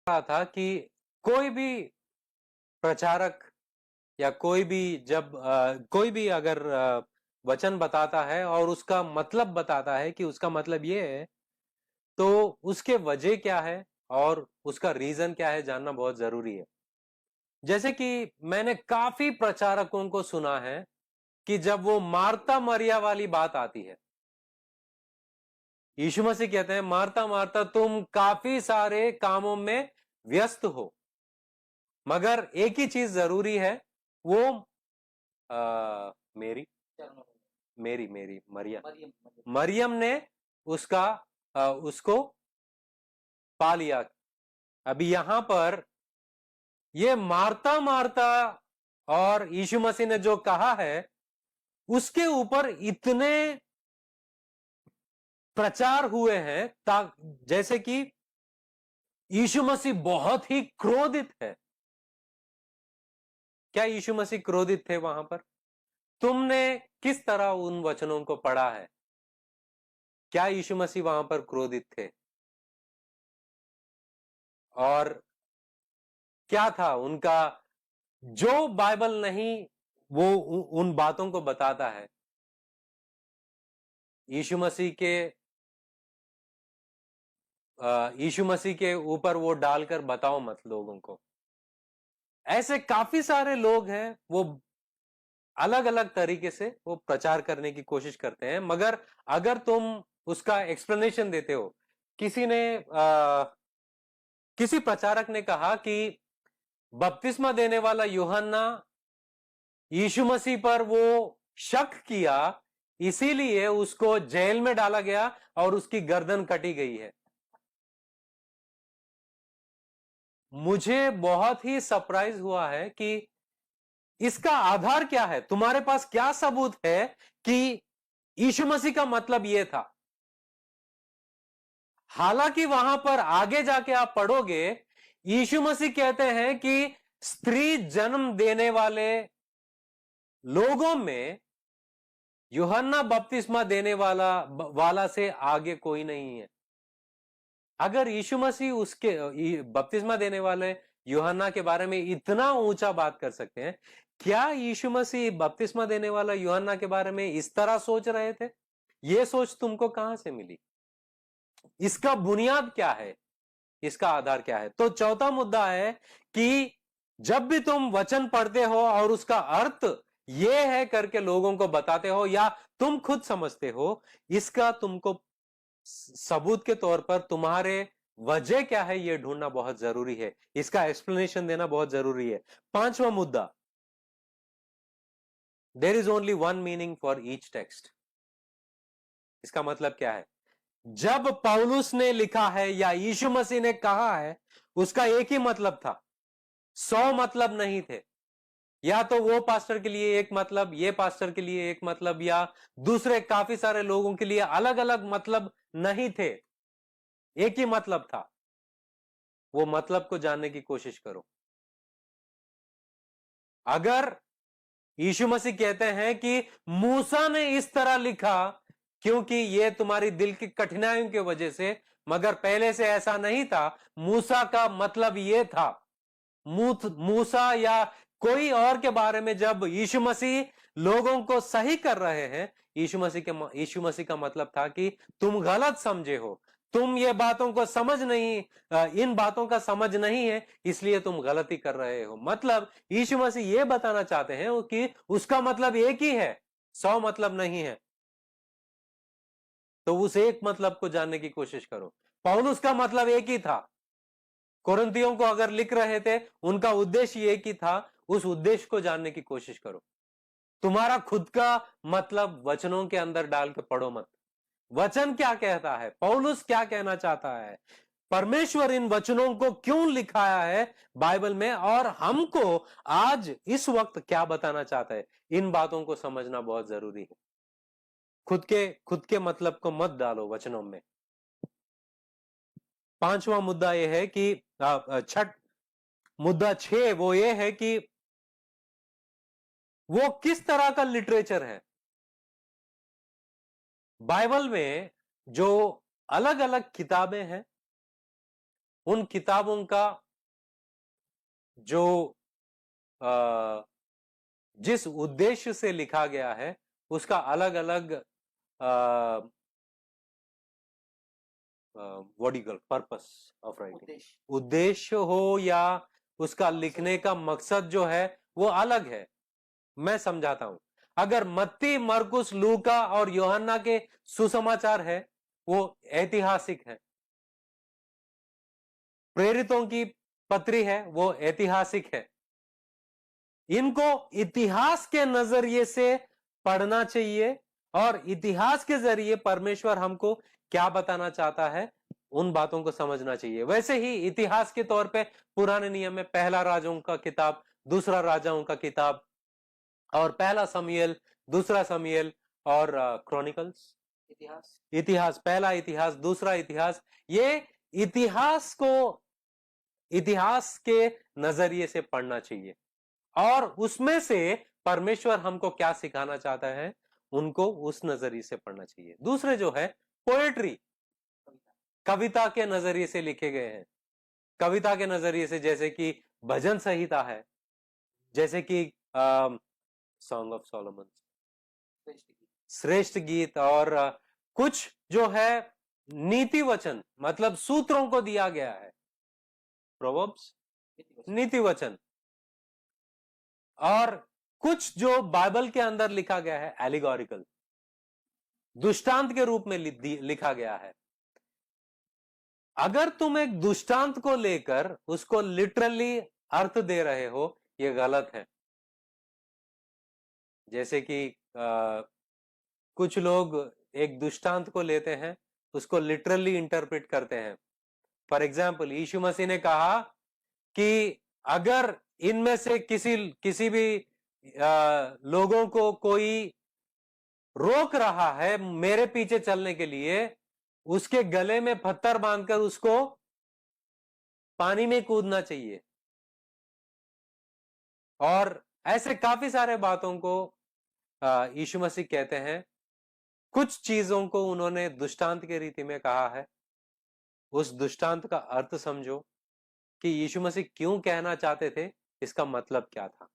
रहा था कि कोई भी प्रचारक या कोई भी जब कोई भी अगर वचन बताता है और उसका मतलब बताता है कि उसका मतलब ये है, तो उसके वजह क्या है और उसका रीजन क्या है जानना बहुत जरूरी है। जैसे कि मैंने काफी प्रचारकों को सुना है कि जब वो मार्ता मरिया वाली बात आती है, यीशु मसीह कहते हैं मार्ता मार्ता तुम काफी सारे कामों में व्यस्त हो, मगर एक ही चीज जरूरी है, वो मेरी मेरी मेरी मरियम मरियम ने उसका उसको पा लिया। अभी यहां पर ये मार्ता मार्ता और यीशु मसीह ने जो कहा है उसके ऊपर इतने प्रचार हुए हैं जैसे कि यीशु मसीह बहुत ही क्रोधित है। क्या यीशु मसीह क्रोधित थे वहां पर? तुमने किस तरह उन वचनों को पढ़ा है? क्या यीशु मसीह वहां पर क्रोधित थे? और क्या था उनका जो बाइबल नहीं वो उन बातों को बताता है? यीशु मसीह के यीशु मसीह के ऊपर वो डालकर बताओ मत लोगों को। ऐसे काफी सारे लोग हैं, वो अलग अलग तरीके से वो प्रचार करने की कोशिश करते हैं, मगर अगर तुम उसका एक्सप्लेनेशन देते हो, किसी ने किसी प्रचारक ने कहा कि बपतिस्मा देने वाला यूहन्ना यीशु मसीह पर वो शक किया, इसीलिए उसको जेल में डाला गया और उसकी गर्दन कटी गई है। मुझे बहुत ही सरप्राइज हुआ है कि इसका आधार क्या है, तुम्हारे पास क्या सबूत है कि यीशु मसीह का मतलब यह था? हालांकि वहां पर आगे जाके आप पढ़ोगे, यीशु मसीह कहते हैं कि स्त्री जन्म देने वाले लोगों में यूहन्ना बपतिस्मा देने वाला से आगे कोई नहीं है। अगर यीशु मसीह उसके बपतिस्मा देने वाले यूहन्ना के बारे में इतना ऊंचा बात कर सकते हैं, क्या यीशु मसीह बपतिस्मा देने वाला यूहन्ना के बारे में इस तरह सोच रहे थे? यह सोच तुमको कहां से मिली? इसका बुनियाद क्या है? इसका आधार क्या है? तो चौथा मुद्दा है कि जब भी तुम वचन पढ़ते हो और उसका अर्थ यह है करके लोगों को बताते हो या तुम खुद समझते हो, इसका तुमको सबूत के तौर पर तुम्हारे वजह क्या है यह ढूंढना बहुत जरूरी है, इसका एक्सप्लेनेशन देना बहुत जरूरी है। पांचवा मुद्दा, there is only one meaning for each text. इसका मतलब क्या है? जब पौलुस ने लिखा है या यीशु मसीह ने कहा है, उसका एक ही मतलब था, 100 मतलब नहीं थे। या तो वो पास्टर के लिए एक मतलब, ये पास्टर के लिए एक मतलब, या दूसरे काफी सारे लोगों के लिए अलग अलग मतलब नहीं थे, एक ही मतलब था। वो मतलब को जानने की कोशिश करो। अगर यीशु मसीह कहते हैं कि मूसा ने इस तरह लिखा क्योंकि ये तुम्हारी दिल की कठिनाइयों की वजह से, मगर पहले से ऐसा नहीं था, मूसा का मतलब ये था, मूसा या कोई और के बारे में जब यीशु मसीह लोगों को सही कर रहे हैं, यीशु मसीह का मतलब था कि तुम गलत समझे हो, तुम ये बातों को समझ नहीं, इन बातों का समझ नहीं है, इसलिए तुम गलती कर रहे हो। मतलब यीशु मसीह ये बताना चाहते हैं कि उसका मतलब एक ही है, 100 मतलब नहीं है। तो उस एक मतलब को जानने की कोशिश करो। पौलुस का मतलब एक ही था, कुरिन्थियों को अगर लिख रहे थे उनका उद्देश्य एक ही था, उस उद्देश्य को जानने की कोशिश करो। तुम्हारा खुद का मतलब वचनों के अंदर डाल के पढ़ो मत। वचन क्या कहता है, पौलुस क्या कहना चाहता है, परमेश्वर इन वचनों को क्यों लिखाया है बाइबल में, और हमको आज इस वक्त क्या बताना चाहता है, इन बातों को समझना बहुत जरूरी है। खुद के मतलब को मत डालो वचनों में। पांचवा मुद्दा यह है कि मुद्दा 6 वो ये है कि वो किस तरह का लिटरेचर है। बाइबल में जो अलग अलग किताबें हैं, उन किताबों का जो जिस उद्देश्य से लिखा गया है उसका अलग अलग what you call purpose of writing, उद्देश्य हो या उसका लिखने का मकसद जो है वो अलग है। मैं समझाता हूं। अगर मत्ती, मरकुस, लूका और यूहन्ना के सुसमाचार है वो ऐतिहासिक है, प्रेरितों की पत्री है वो ऐतिहासिक है। इनको इतिहास के नजरिए से पढ़ना चाहिए और इतिहास के जरिए परमेश्वर हमको क्या बताना चाहता है उन बातों को समझना चाहिए। वैसे ही इतिहास के तौर पे पुराने नियम में पहला राजाओं का किताब, दूसरा राजाओं का किताब, और पहला समूएल, दूसरा समूएल और क्रॉनिकल्स, इतिहास, पहला इतिहास, दूसरा इतिहास, ये इतिहास को इतिहास के नजरिए से पढ़ना चाहिए और उसमें से परमेश्वर हमको क्या सिखाना चाहता है उनको उस नजरिए से पढ़ना चाहिए। दूसरे जो है पोएट्री, कविता के नजरिए से लिखे गए हैं, कविता के नजरिए से, जैसे कि भजन संहिता है, जैसे कि सॉन्ग ऑफ सोलोमन, श्रेष्ठ गीत, और कुछ जो है नीति वचन, मतलब सूत्रों को दिया गया है, प्रोवर्ब्स, नीति वचन, और कुछ जो बाइबल के अंदर लिखा गया है एलिगोरिकल, दृष्टांत के रूप में लिखा गया है। अगर तुम एक दृष्टांत को लेकर उसको लिटरली अर्थ दे रहे हो, यह गलत है। जैसे कि कुछ लोग एक दृष्टांत को लेते हैं, उसको लिटरली इंटरप्रेट करते हैं। फॉर एग्जाम्पल, यीशु मसीह ने कहा कि अगर इनमें से किसी भी लोगों को कोई रोक रहा है मेरे पीछे चलने के लिए, उसके गले में पत्थर बांधकर उसको पानी में कूदना चाहिए। और ऐसे काफी सारे बातों को यीशु मसीह कहते हैं। कुछ चीजों को उन्होंने दृष्टांत के रीति में कहा है, उस दृष्टांत का अर्थ समझो कि यीशु मसीह क्यों कहना चाहते थे, इसका मतलब क्या था।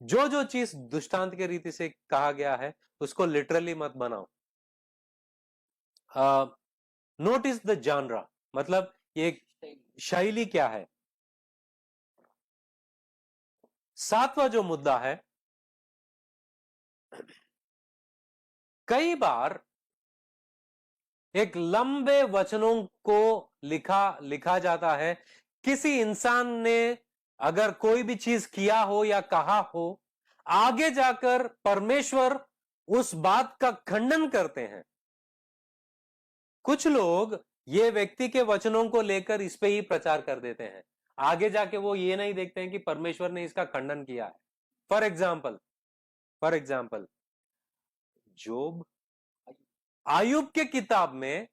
जो जो चीज दृष्टांत के रीति से कहा गया है उसको लिटरली मत बनाओ। नोटिस द जॉनरा, मतलब ये शैली क्या है। सातवां जो मुद्दा है, कई बार एक लंबे वचनों को लिखा जाता है। किसी इंसान ने अगर कोई भी चीज किया हो या कहा हो, आगे जाकर परमेश्वर उस बात का खंडन करते हैं। कुछ लोग ये व्यक्ति के वचनों को लेकर इस पे ही प्रचार कर देते हैं, आगे जाके वो ये नहीं देखते हैं कि परमेश्वर ने इसका खंडन किया है। फॉर एग्जाम्पल जोब, आयुब के किताब में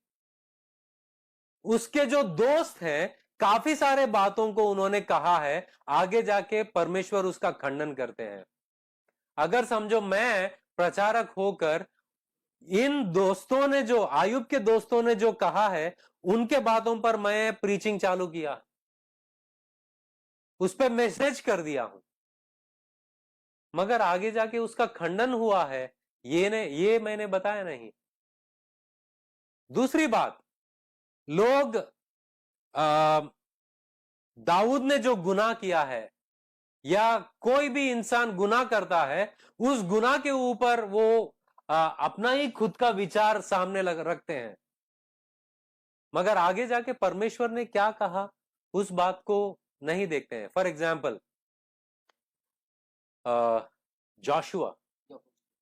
उसके जो दोस्त हैं, काफी सारे बातों को उन्होंने कहा है, आगे जाके परमेश्वर उसका खंडन करते हैं। अगर समझो मैं प्रचारक होकर इन दोस्तों ने, जो आयुब के दोस्तों ने जो कहा है, उनके बातों पर मैं प्रीचिंग चालू किया, उस पर मैसेज कर दिया हूं, मगर आगे जाके उसका खंडन हुआ है, ये मैंने बताया नहीं। दूसरी बात, लोग दाऊद ने जो गुनाह किया है या कोई भी इंसान गुनाह करता है, उस गुनाह के ऊपर वो अपना ही खुद का विचार सामने रखते हैं, मगर आगे जाके परमेश्वर ने क्या कहा उस बात को नहीं देखते हैं। फॉर एग्जाम्पल,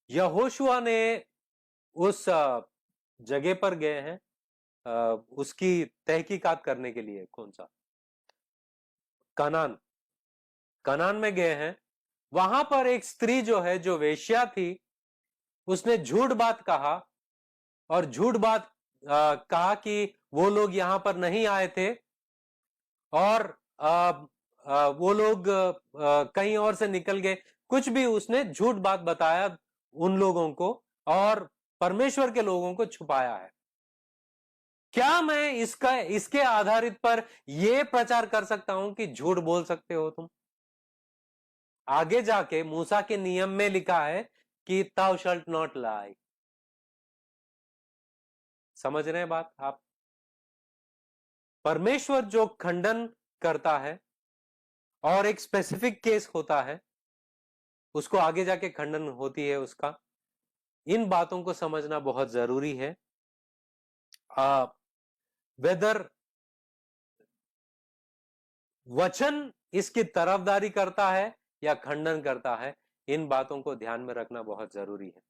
यहोशुआ ने उस जगह पर गए हैं उसकी तहकीकात करने के लिए। कौन सा? कनान में गए हैं। वहां पर एक स्त्री जो है, जो वेश्या थी, उसने झूठ बात कहा और झूठ बात कहा कि वो लोग यहां पर नहीं आए थे और वो लोग कहीं और से निकल गए। कुछ भी उसने झूठ बात बताया उन लोगों को और परमेश्वर के लोगों को छुपाया है। क्या मैं इसके आधारित पर यह प्रचार कर सकता हूं कि झूठ बोल सकते हो तुम? आगे जाके मूसा के नियम में लिखा है कि thou shalt not lie। समझ रहे हैं बात आप? परमेश्वर जो खंडन करता है और एक स्पेसिफिक केस होता है, उसको आगे जाके खंडन होती है उसका। इन बातों को समझना बहुत जरूरी है। वेदर वचन इसकी तरफदारी करता है या खंडन करता है, इन बातों को ध्यान में रखना बहुत जरूरी है।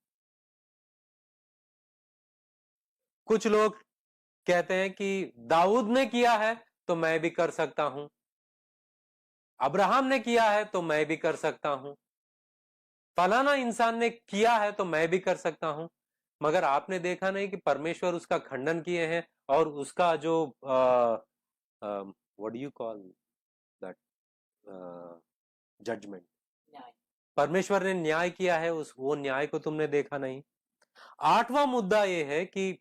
कुछ लोग कहते हैं कि दाऊद ने किया है तो मैं भी कर सकता हूं, अब्राहम ने किया है तो मैं भी कर सकता हूं, फलाना इंसान ने किया है तो मैं भी कर सकता हूं। मगर आपने देखा नहीं कि परमेश्वर उसका खंडन किए हैं और उसका जो what do you call that judgement, परमेश्वर ने न्याय किया है, वो न्याय को तुमने देखा नहीं। 8वां मुद्दा ये है कि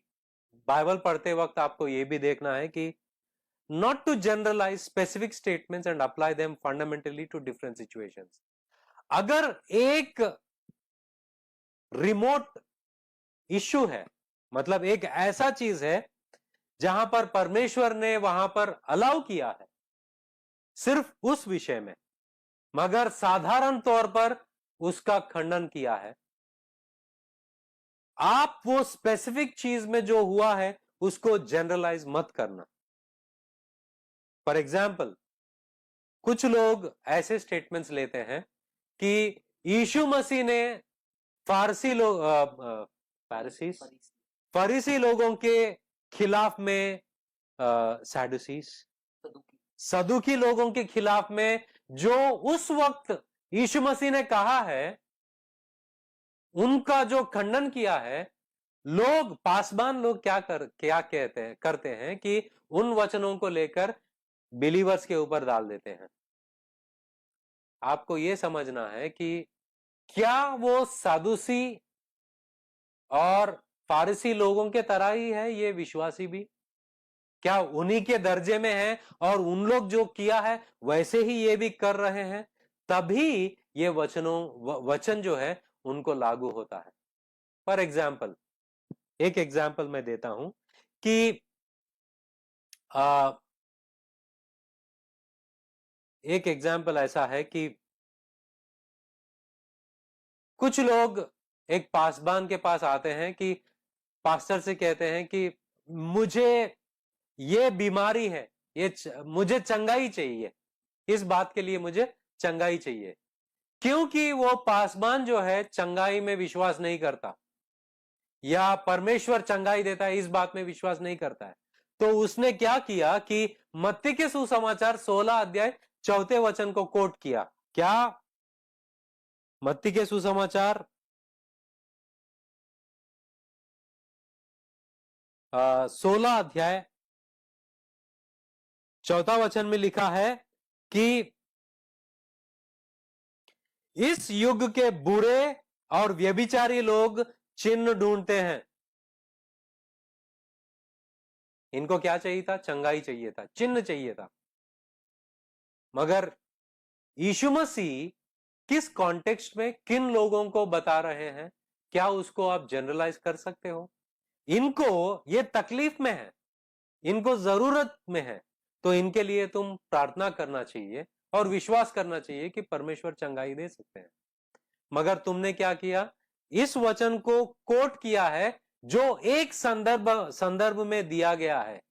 बाइबल पढ़ते वक्त आपको ये भी देखना है कि not to generalize specific statements and apply them fundamentally to different situations। अगर एक रिमोट इश्यू है, मतलब एक ऐसा चीज है जहां पर परमेश्वर ने वहां पर अलाउ किया है सिर्फ उस विषय में, मगर साधारण तौर पर उसका खंडन किया है, आप वो स्पेसिफिक चीज में जो हुआ है उसको जनरलाइज मत करना। फॉर एग्जाम्पल, कुछ लोग ऐसे स्टेटमेंट्स लेते हैं कि यीशु मसीह ने फरीसी लोगों के खिलाफ में, सदुकी लोगों के खिलाफ में जो उस वक्त यीशु मसीह ने कहा है, उनका जो खंडन किया है, लोग पासबान लोग क्या करते हैं कि उन वचनों को लेकर बिलीवर्स के ऊपर डाल देते हैं। आपको यह समझना है कि क्या वो सादुसी और फारसी लोगों के तरह ही है ये विश्वासी भी? क्या उन्हीं के दर्जे में है और उन लोग जो किया है वैसे ही ये भी कर रहे हैं? तभी ये वचन जो है उनको लागू होता है। फॉर एग्जाम्पल, एक एग्जाम्पल मैं देता हूं कि एक एग्जाम्पल ऐसा है कि कुछ लोग एक पासबान के पास आते हैं कि पास्टर से कहते हैं कि मुझे ये बीमारी है, मुझे चंगाई चाहिए, इस बात के लिए मुझे चंगाई चाहिए। क्योंकि वो पासबान जो है चंगाई में विश्वास नहीं करता या परमेश्वर चंगाई देता है इस बात में विश्वास नहीं करता है, तो उसने क्या किया कि मत्ती के सुसमाचार 16 अध्याय 4 वचन को कोट किया। क्या? मत्ती के सुसमाचार 16 अध्याय 4 वचन में लिखा है कि इस युग के बुरे और व्यभिचारी लोग चिन्ह ढूंढते हैं। इनको क्या चाहिए था? चंगाई चाहिए था, चिन्ह चाहिए था। मगर यीशु मसीह किस कॉन्टेक्स्ट में किन लोगों को बता रहे हैं? क्या उसको आप जनरलाइज कर सकते हो? इनको ये तकलीफ में है, इनको जरूरत में है, तो इनके लिए तुम प्रार्थना करना चाहिए और विश्वास करना चाहिए कि परमेश्वर चंगाई दे सकते हैं। मगर तुमने क्या किया? इस वचन को कोट किया है जो एक संदर्भ में दिया गया है,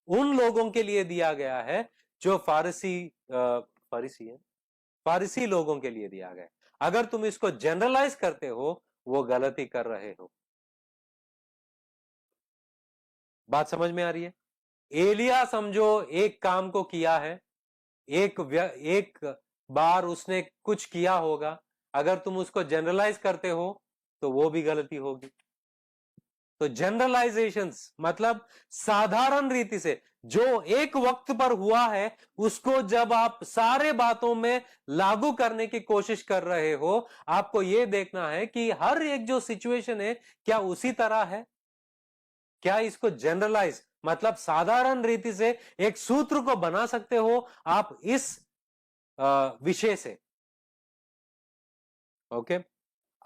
उन लोगों के लिए दिया गया है जो फारसी लोगों के लिए दिया गया। अगर तुम इसको जनरलाइज करते हो, वो गलती कर रहे हो। बात समझ में आ रही है? एलिया समझो एक काम को किया है, एक बार उसने कुछ किया होगा, अगर तुम उसको जनरलाइज करते हो तो वो भी गलती होगी। तो जनरलाइजेशंस मतलब साधारण रीति से जो एक वक्त पर हुआ है उसको जब आप सारे बातों में लागू करने की कोशिश कर रहे हो, आपको यह देखना है कि हर एक जो सिचुएशन है क्या उसी तरह है? क्या इसको जनरलाइज मतलब साधारण रीति से एक सूत्र को बना सकते हो आप इस विषय से। ओके,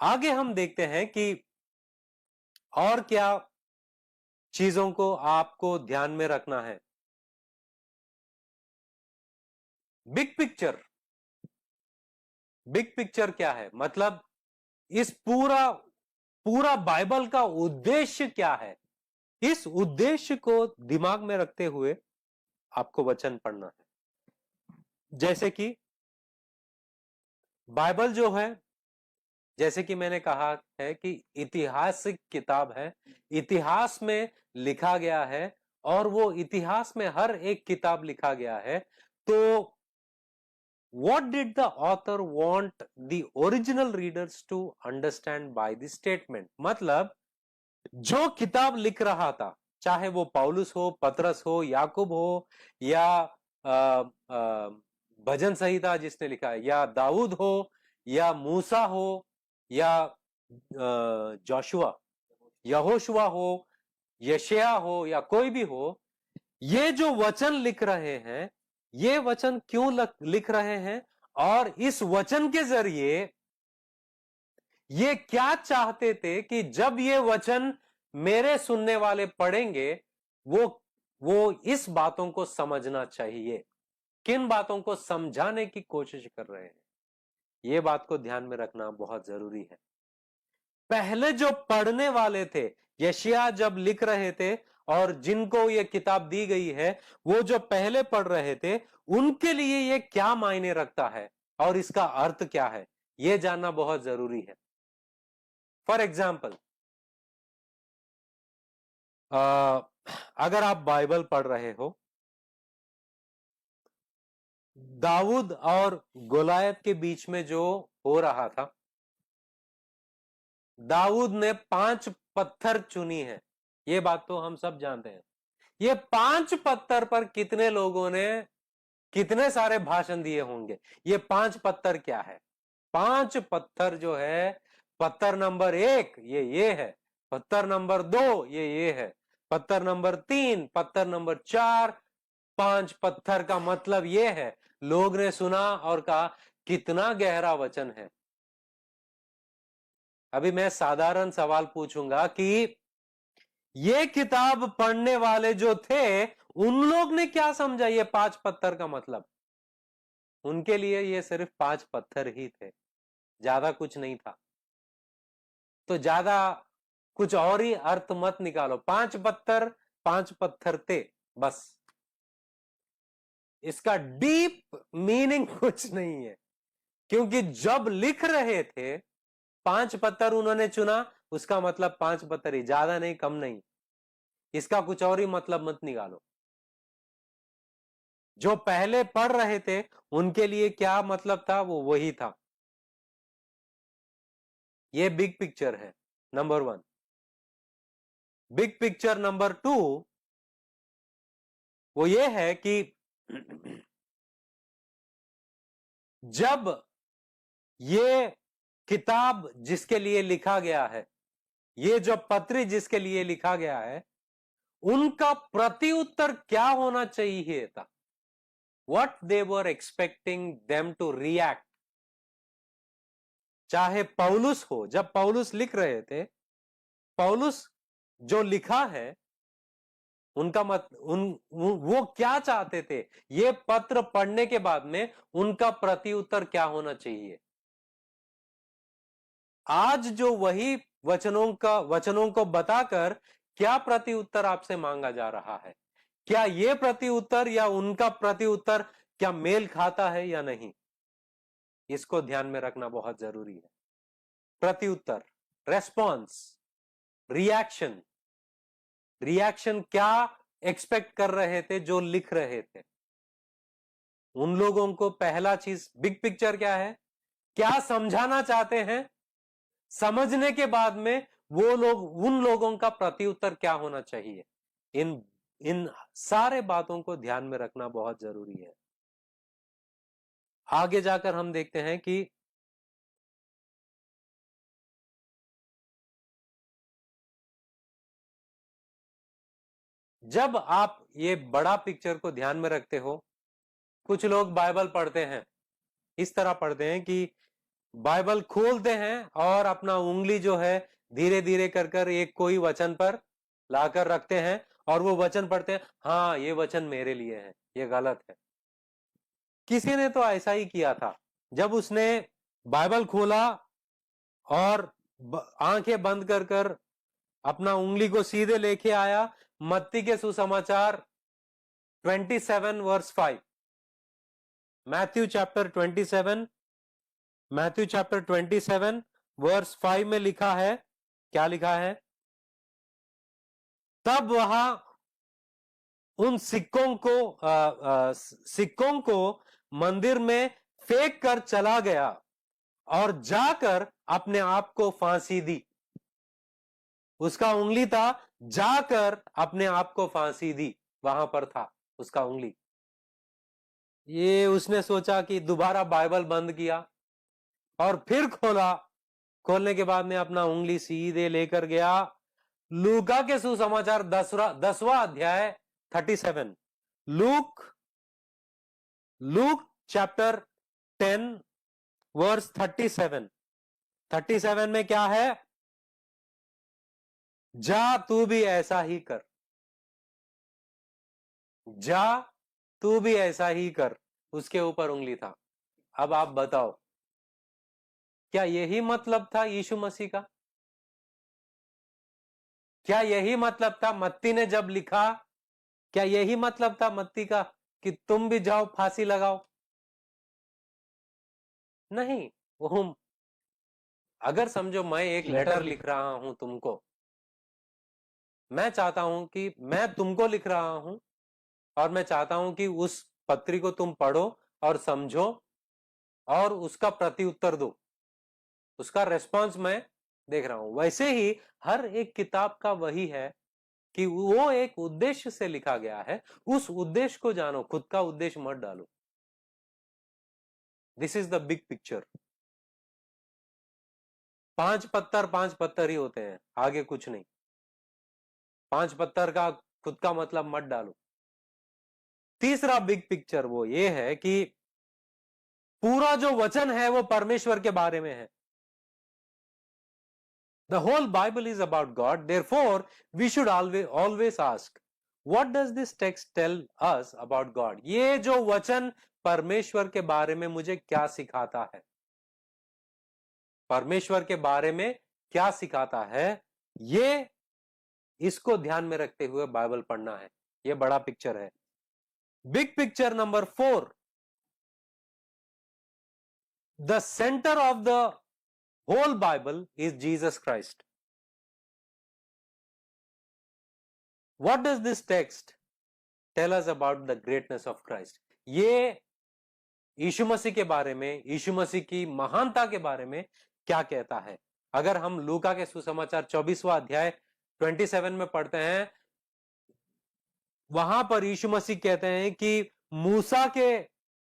आगे हम देखते हैं कि और क्या चीजों को आपको ध्यान में रखना है। बिग पिक्चर, बिग पिक्चर क्या है, मतलब इस पूरा पूरा बाइबल का उद्देश्य क्या है, इस उद्देश्य को दिमाग में रखते हुए आपको वचन पढ़ना है। जैसे कि बाइबल जो है, जैसे कि मैंने कहा है कि ऐतिहासिक किताब है, इतिहास में लिखा गया है, और वो इतिहास में हर एक किताब लिखा गया है। तो what did the author want the original readers to understand by this statement? मतलब जो किताब लिख रहा था, चाहे वो पौलुस हो, पतरस हो, याकूब हो, या भजन संहिता जिसने लिखा है, या दाऊद हो, या मूसा हो, या जोशुआ, यहोशुआ हो, यशया हो, या कोई भी हो, ये जो वचन लिख रहे हैं, ये वचन क्यों लिख रहे हैं, और इस वचन के जरिए ये क्या चाहते थे कि जब ये वचन मेरे सुनने वाले पढ़ेंगे, वो इस बातों को समझना चाहिए, किन बातों को समझाने की कोशिश कर रहे हैं, ये बात को ध्यान में रखना बहुत जरूरी है। पहले जो पढ़ने वाले थे, यशायाह जब लिख रहे थे और जिनको ये किताब दी गई है, वो जो पहले पढ़ रहे थे, उनके लिए ये क्या मायने रखता है और इसका अर्थ क्या है, ये जानना बहुत जरूरी है। फॉर एग्जाम्पल, अगर आप बाइबल पढ़ रहे हो, दाऊद और गोलायत के बीच में जो हो रहा था, दाऊद ने 5 पत्थर चुनी है, ये बात तो हम सब जानते हैं। ये 5 पत्थर पर कितने लोगों ने कितने सारे भाषण दिए होंगे। ये 5 पत्थर क्या है? 5 पत्थर जो है, पत्थर नंबर 1 ये है, पत्थर नंबर 2 ये है, पत्थर नंबर 3, पत्थर नंबर 4, 5 पत्थर का मतलब ये है। लोग ने सुना और कहा कितना गहरा वचन है। अभी मैं साधारण सवाल पूछूंगा कि ये किताब पढ़ने वाले जो थे, उन लोग ने क्या समझा ये 5 पत्थर का मतलब? उनके लिए ये सिर्फ 5 पत्थर ही थे, ज्यादा कुछ नहीं था। तो ज्यादा कुछ और ही अर्थ मत निकालो। 5 पत्थर, 5 पत्थर थे बस। इसका डीप मीनिंग कुछ नहीं है, क्योंकि जब लिख रहे थे 5 पत्थर उन्होंने चुना, उसका मतलब 5 पत्थर ही, ज्यादा नहीं कम नहीं। इसका कुछ और ही मतलब मत निकालो। जो पहले पढ़ रहे थे उनके लिए क्या मतलब था, वो वही था। ये बिग पिक्चर है नंबर 1। बिग पिक्चर नंबर 2 वो ये है कि जब ये किताब जिसके लिए लिखा गया है, ये जो पत्री जिसके लिए लिखा गया है, उनका प्रत्युत्तर क्या होना चाहिए था? What they were expecting them to react। चाहे पौलुस हो, जब पौलुस लिख रहे थे, पौलुस जो लिखा है, उनका वो क्या चाहते थे, ये पत्र पढ़ने के बाद में उनका प्रत्युत्तर क्या होना चाहिए? आज जो वही वचनों को बताकर क्या प्रत्युत्तर आपसे मांगा जा रहा है? क्या ये प्रत्युत्तर या उनका प्रत्युत्तर क्या मेल खाता है या नहीं? इसको ध्यान में रखना बहुत जरूरी है। प्रत्युत्तर, रेस्पॉन्स, रिएक्शन, रिएक्शन क्या एक्सपेक्ट कर रहे थे जो लिख रहे थे? उन लोगों को पहला चीज, बिग पिक्चर क्या है, क्या समझाना चाहते हैं, समझने के बाद में वो लोग, उन लोगों का प्रत्युत्तर क्या होना चाहिए, इन इन सारे बातों को ध्यान में रखना बहुत जरूरी है। आगे जाकर हम देखते हैं कि जब आप ये बड़ा पिक्चर को ध्यान में रखते हो, कुछ लोग बाइबल पढ़ते हैं, इस तरह पढ़ते हैं कि बाइबल खोलते हैं और अपना उंगली जो है धीरे धीरे कर कर एक कोई वचन पर लाकर रखते हैं और वो वचन पढ़ते हैं, हाँ ये वचन मेरे लिए है। ये गलत है। किसी ने तो ऐसा ही किया था, जब उसने बाइबल खोला और आंखें बंद कर कर अपना उंगली को सीधे लेके आया मत्ती के सुसमाचार 27 वर्स 5, मैथ्यू चैप्टर 27 वर्स 5 में लिखा है, क्या लिखा है? तब वहां उन सिक्कों को मंदिर में फेंक कर चला गया और जाकर अपने आप को फांसी दी। उसका उंगली था, जाकर अपने आप को फांसी दी, वहां पर था उसका उंगली। ये उसने सोचा कि दोबारा बाइबल बंद किया और फिर खोला। खोलने के बाद में अपना उंगली सीधे लेकर गया लूका के सुसमाचार 10वां अध्याय 37, लूक चैप्टर 10 वर्स 37 में क्या है? जा तू भी ऐसा ही कर, जा तू भी ऐसा ही कर, उसके ऊपर उंगली था। अब आप बताओ, क्या यही मतलब था यीशु मसीह का? क्या यही मतलब था मत्ती ने जब लिखा? क्या यही मतलब था मत्ती का कि तुम भी जाओ फांसी लगाओ? नहीं। वो अगर समझो मैं एक लेटर लिख रहा हूं तुमको, मैं चाहता हूं कि मैं तुमको लिख रहा हूं और मैं चाहता हूं कि उस पत्री को तुम पढ़ो और समझो और उसका प्रत्युत्तर दो, उसका रेस्पॉन्स मैं देख रहा हूं। वैसे ही हर एक किताब का वही है कि वो एक उद्देश्य से लिखा गया है, उस उद्देश्य को जानो, खुद का उद्देश्य मत डालो। This is the big picture. 5 पत्थर ही होते हैं, आगे कुछ नहीं। 5 पत्थर का खुद का मतलब मत डालो। तीसरा बिग पिक्चर वो ये है कि पूरा जो वचन है वो परमेश्वर के बारे में है। The whole Bible is about God. Therefore, we should always ask, what does this text tell us about God? ये जो वचन परमेश्वर के बारे में मुझे क्या सिखाता है? परमेश्वर के बारे में क्या सिखाता है? ये इसको ध्यान में रखते हुए बाइबल पढ़ना है। ये बड़ा पिक्चर है। Big picture number 4, the center of the whole Bible is Jesus Christ. What does this text tell us about the greatness of Christ? ये यीशु मसीह के बारे में, यीशु मसीह की महानता के बारे में क्या कहता है? अगर हम लूका के सुसमाचार 24वां अध्याय 27 में पढ़ते हैं, वहां पर यीशु मसीह कहते हैं कि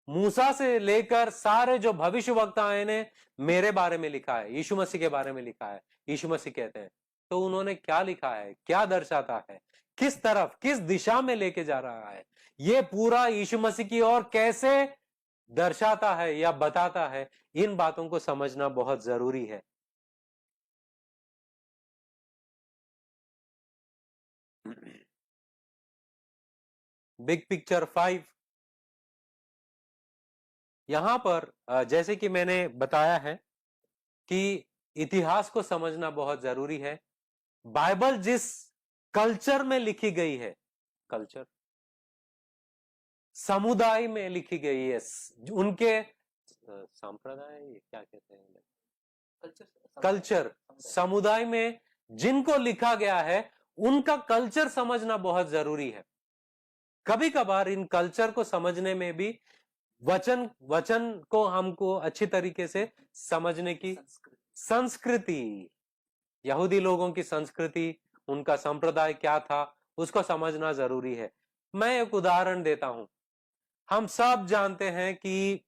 मूसा से लेकर सारे जो भविष्यवक्ताएं ने मेरे बारे में लिखा है, यीशु मसीह के बारे में लिखा है। यीशु मसीह कहते हैं, तो उन्होंने क्या लिखा है, क्या दर्शाता है, किस तरफ, किस दिशा में लेके जा रहा है, ये पूरा यीशु मसीह की ओर कैसे दर्शाता है या बताता है, इन बातों को समझना बहुत जरूरी है। बिग पिक्चर 5, यहां पर जैसे कि मैंने बताया है कि इतिहास को समझना बहुत जरूरी है। बाइबल जिस कल्चर में लिखी गई है, कल्चर समुदाय में लिखी गई है, उनके संप्रदाय, क्या कहते हैं, कल्चर समुदाय में जिनको लिखा गया है उनका कल्चर समझना बहुत जरूरी है। कभी कभार इन कल्चर को समझने में भी वचन को हमको अच्छी तरीके से समझने की संस्कृति, यहूदी लोगों की संस्कृति, उनका संप्रदाय क्या था, उसको समझना जरूरी है। मैं एक उदाहरण देता हूं। हम सब जानते हैं कि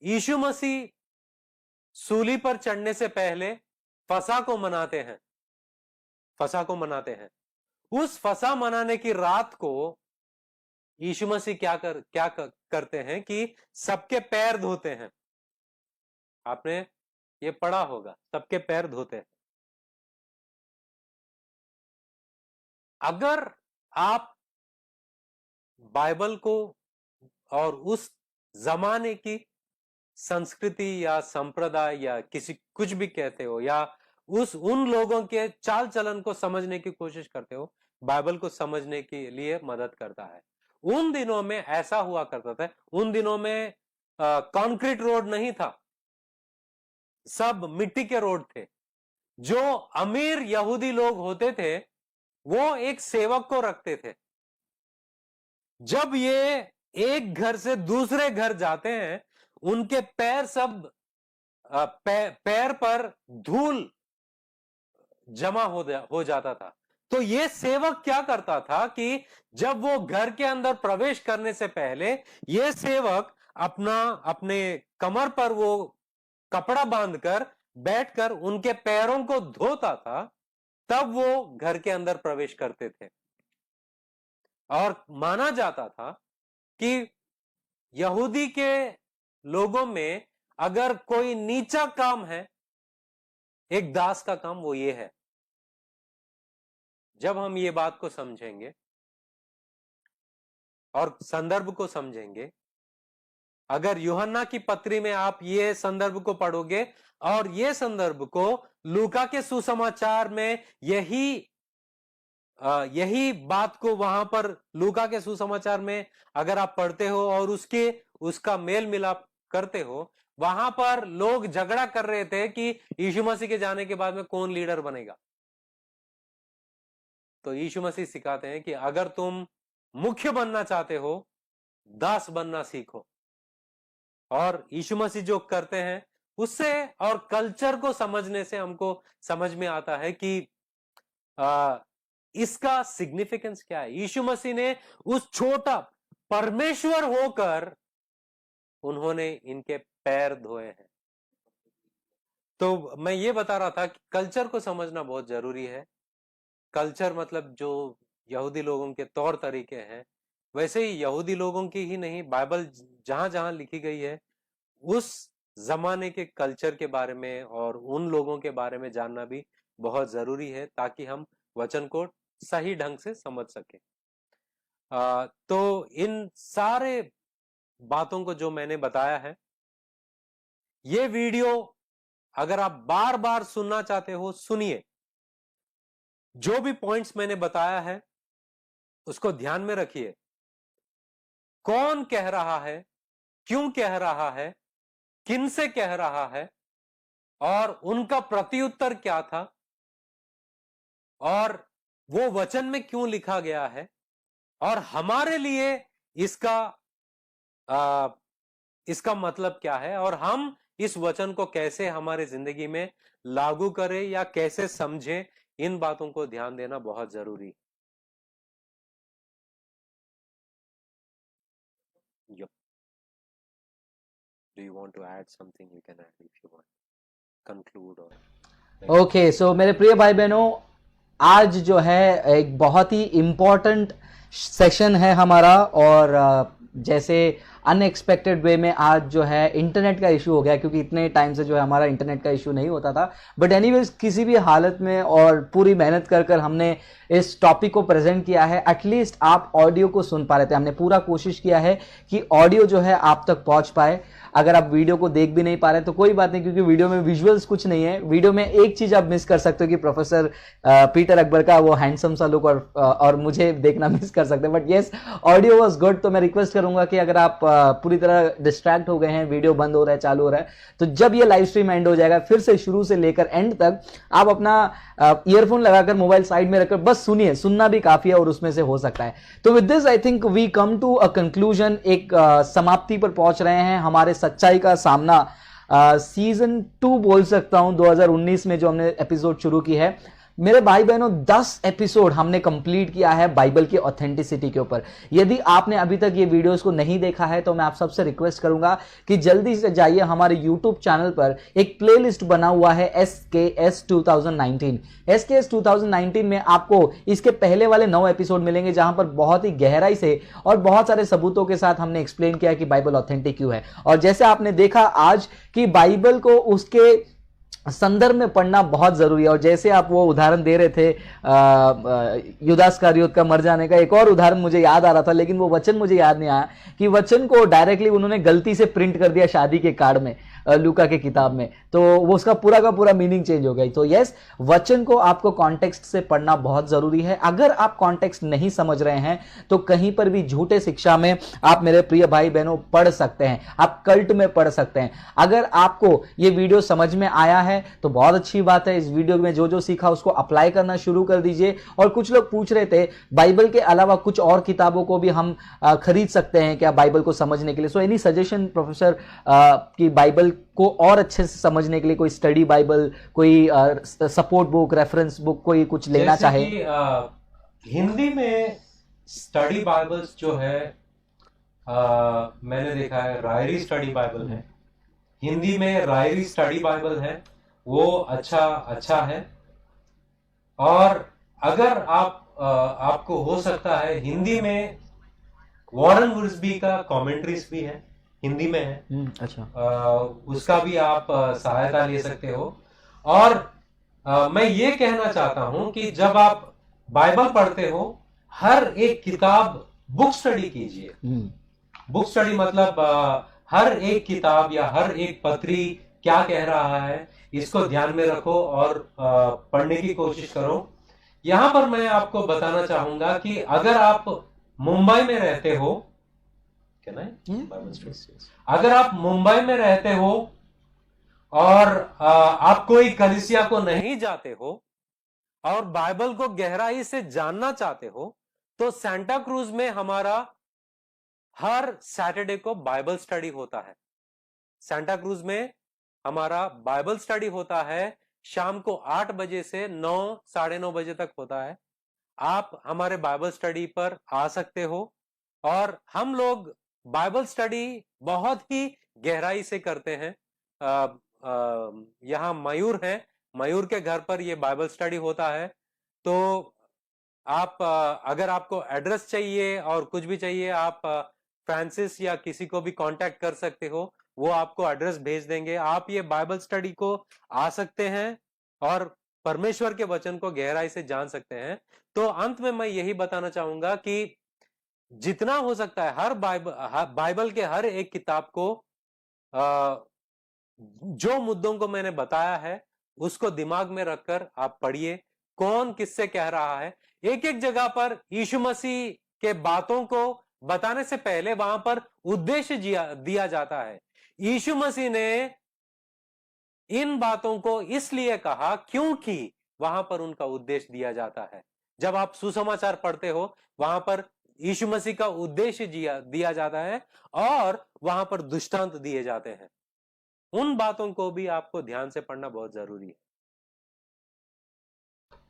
यीशु मसीह सूली पर चढ़ने से पहले फसह को मनाते हैं। फसह को मनाते हैं, उस फसह मनाने की रात को यीशु मसीह क्या करते हैं कि सबके पैर धोते हैं। आपने ये पढ़ा होगा, सबके पैर धोते हैं। अगर आप बाइबल को और उस जमाने की संस्कृति या संप्रदाय या किसी कुछ भी कहते हो, या उन लोगों के चाल चलन को समझने की कोशिश करते हो, बाइबल को समझने के लिए मदद करता है। उन दिनों में ऐसा हुआ करता था, उन दिनों में कंक्रीट रोड नहीं था, सब मिट्टी के रोड थे। जो अमीर यहूदी लोग होते थे वो एक सेवक को रखते थे। जब ये एक घर से दूसरे घर जाते हैं, उनके पैर सब पैर पर धूल जमा हो जाता था। तो ये सेवक क्या करता था कि जब वो घर के अंदर प्रवेश करने से पहले ये सेवक अपने कमर पर वो कपड़ा बांधकर बैठकर उनके पैरों को धोता था, तब वो घर के अंदर प्रवेश करते थे। और माना जाता था कि यहूदी के लोगों में अगर कोई नीचा काम है, एक दास का काम, वो ये है। जब हम ये बात को समझेंगे और संदर्भ को समझेंगे, अगर यूहन्ना की पत्री में आप ये संदर्भ को पढ़ोगे और ये संदर्भ को लूका के सुसमाचार में यही बात को वहां पर लूका के सुसमाचार में अगर आप पढ़ते हो और उसका मेल मिलाप करते हो, वहां पर लोग झगड़ा कर रहे थे कि यीशु मसीह के जाने के बाद में कौन लीडर बनेगा। तो यीशु मसीह सिखाते हैं कि अगर तुम मुख्य बनना चाहते हो, दास बनना सीखो। और यीशु मसीह जो करते हैं उससे और कल्चर को समझने से हमको समझ में आता है कि इसका सिग्निफिकेंस क्या है। यीशु मसीह ने उस छोटा परमेश्वर होकर उन्होंने इनके पैर धोए हैं। तो मैं ये बता रहा था कि कल्चर को समझना बहुत जरूरी है। कल्चर मतलब जो यहूदी लोगों के तौर तरीके हैं, वैसे ही यहूदी लोगों की ही नहीं, बाइबल जहां जहां लिखी गई है उस जमाने के कल्चर के बारे में और उन लोगों के बारे में जानना भी बहुत जरूरी है, ताकि हम वचन को सही ढंग से समझ सके। तो इन सारे बातों को जो मैंने बताया है, ये वीडियो अगर आप बार बार सुनना चाहते हो, सुनिए। जो भी पॉइंट्स मैंने बताया है उसको ध्यान में रखिए। कौन कह रहा है, क्यों कह रहा है, किन से कह रहा है, और उनका प्रत्युत्तर क्या था, और वो वचन में क्यों लिखा गया है, और हमारे लिए इसका मतलब क्या है, और हम इस वचन को कैसे हमारे जिंदगी में लागू करें या कैसे समझें। इन बातों को ध्यान देना बहुत जरूरी है। Do you want to add something? You can add if you want. Conclude or. Okay, so मेरे प्रिय भाई बहनों, आज जो है एक बहुत ही इम्पोर्टेंट सेशन है हमारा, और जैसे अनएक्सपेक्टेड वे में आज जो है इंटरनेट का इशू हो गया, क्योंकि इतने टाइम से जो है हमारा इंटरनेट का इशू नहीं होता था। बट एनीवेज, किसी भी हालत में और पूरी मेहनत कर हमने इस टॉपिक को प्रेजेंट किया है। एटलीस्ट आप ऑडियो को सुन पा रहे थे। हमने पूरा कोशिश किया है कि ऑडियो जो है आप तक पहुंच पाए। अगर आप वीडियो को देख भी नहीं पा रहे तो कोई बात नहीं, क्योंकि वीडियो में विजुअल्स कुछ नहीं है। वीडियो में एक चीज आप मिस कर सकते हो कि प्रोफेसर पीटर अकबर का वो हैंडसम सा लुक और मुझे देखना मिस कर सकते हैं। But yes, audio was good. तो मैं रिक्वेस्ट करूंगा कि अगर आप पूरी तरह डिस्ट्रैक्ट हो गए हैं, वीडियो बंद हो रहा है, चालू हो रहा है, तो जब ये लाइव स्ट्रीम एंड हो जाएगा, फिर से शुरू से लेकर एंड तक आप अपना ईयरफोन लगाकर मोबाइल साइड में रखकर बस सुनिए। सुनना भी काफी है और उसमें से हो सकता है। तो with this I think we come to a conclusion. एक समाप्ति पर पहुंच रहे हैं हमारे सच्चाई का सामना सीजन 2 बोल सकता हूं, 2019 में जो हमने एपिसोड शुरू की है। मेरे भाई बहनों 10 एपिसोड हमने कंप्लीट किया है बाइबल की ऑथेंटिसिटी के ऊपर। यदि आपने अभी तक ये वीडियोस को नहीं देखा है तो मैं आप सबसे रिक्वेस्ट करूंगा कि जल्दी से जाइए हमारे यूट्यूब चैनल पर। एक प्लेलिस्ट बना हुआ है SKS 2019। SKS 2019 में आपको इसके पहले वाले 9 एपिसोड मिलेंगे जहां पर बहुत ही गहराई से और बहुत सारे सबूतों के साथ हमने एक्सप्लेन किया कि बाइबल ऑथेंटिक क्यों है। और जैसे आपने देखा आज कि बाइबल को उसके संदर्भ में पढ़ना बहुत जरूरी है। और जैसे आप वो उदाहरण दे रहे थे युदास इस्करियोत का मर जाने का, एक और उदाहरण मुझे याद आ रहा था लेकिन वो वचन मुझे याद नहीं आया कि वचन को डायरेक्टली उन्होंने गलती से प्रिंट कर दिया शादी के कार्ड में, लूका के किताब में, तो वो उसका पूरा का पूरा मीनिंग चेंज हो गई। तो यस, वचन को आपको कॉन्टेक्स्ट से पढ़ना बहुत जरूरी है। अगर आप कॉन्टेक्स्ट नहीं समझ रहे हैं तो कहीं पर भी झूठे शिक्षा में आप मेरे प्रिय भाई बहनों पढ़ सकते हैं, आप कल्ट में पढ़ सकते हैं। अगर आपको ये वीडियो समझ में आया है तो बहुत अच्छी बात है। इस वीडियो में जो जो सीखा उसको अप्लाई करना शुरू कर दीजिए। और कुछ लोग पूछ रहे थे बाइबल के अलावा कुछ और किताबों को भी हम खरीद सकते हैं क्या बाइबल को समझने के लिए। सो एनी सजेशन प्रोफेसर कि बाइबल को और अच्छे से समझने के लिए कोई स्टडी बाइबल, कोई सपोर्ट बुक, रेफरेंस बुक, कोई कुछ लेना चाहे? हिंदी में स्टडी बाइबल्स जो है मैंने देखा है रायरी स्टडी बाइबल है, हिंदी में रायरी स्टडी बाइबल है, वो अच्छा है। और अगर आपको हो सकता है हिंदी में वॉरेन वुड्सबी का कमेंट्रीज भी है, हिंदी में है, अच्छा, उसका भी आप सहायता ले सकते हो। और मैं ये कहना चाहता हूं कि जब आप बाइबल पढ़ते हो हर एक किताब बुक स्टडी कीजिए। बुक स्टडी मतलब हर एक किताब या हर एक पत्री क्या कह रहा है इसको ध्यान में रखो और पढ़ने की कोशिश करो। यहां पर मैं आपको बताना चाहूंगा कि अगर आप मुंबई में रहते हो, अगर आप मुंबई में रहते हो और आप कोई कलीसिया को नहीं जाते हो और बाइबल को गहराई से जानना चाहते हो तो सेंटा क्रूज में हमारा हर सैटरडे को बाइबल स्टडी होता है। सेंटा क्रूज में हमारा बाइबल स्टडी होता है, शाम को 8 बजे से 9, साढ़े 9 बजे तक होता है। आप हमारे बाइबल स्टडी पर आ सकते हो और हम लोग बाइबल स्टडी बहुत ही गहराई से करते हैं। यहाँ मयूर है, मयूर के घर पर यह बाइबल स्टडी होता है। तो आप अगर आपको एड्रेस चाहिए और कुछ भी चाहिए आप फ्रांसिस या किसी को भी कांटेक्ट कर सकते हो, वो आपको एड्रेस भेज देंगे। आप ये बाइबल स्टडी को आ सकते हैं और परमेश्वर के वचन को गहराई से जान सकते हैं। तो अंत में मैं यही बताना चाहूंगा कि जितना हो सकता है हर बाइबल के हर एक किताब को जो मुद्दों को मैंने बताया है उसको दिमाग में रखकर आप पढ़िए, कौन किससे कह रहा है। एक एक जगह पर यीशु मसीह के बातों को बताने से पहले वहां पर उद्देश्य दिया जाता है। यीशु मसीह ने इन बातों को इसलिए कहा क्योंकि वहां पर उनका उद्देश्य दिया जाता है। जब आप सुसमाचार पढ़ते हो वहां पर यीशु मसीह का उद्देश्य दिया जाता है और वहां पर दृष्टांत दिए जाते हैं। उन बातों को भी आपको ध्यान से पढ़ना बहुत जरूरी है।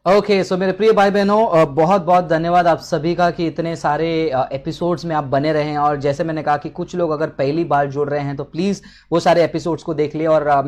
ओके, सो मेरे प्रिय भाई बहनों बहुत बहुत धन्यवाद आप सभी का कि इतने सारे एपिसोड्स में आप बने रहे हैं। और जैसे मैंने कहा कि कुछ लोग अगर पहली बार जुड़ रहे हैं तो प्लीज वो सारे एपिसोड्स को देख लिए। और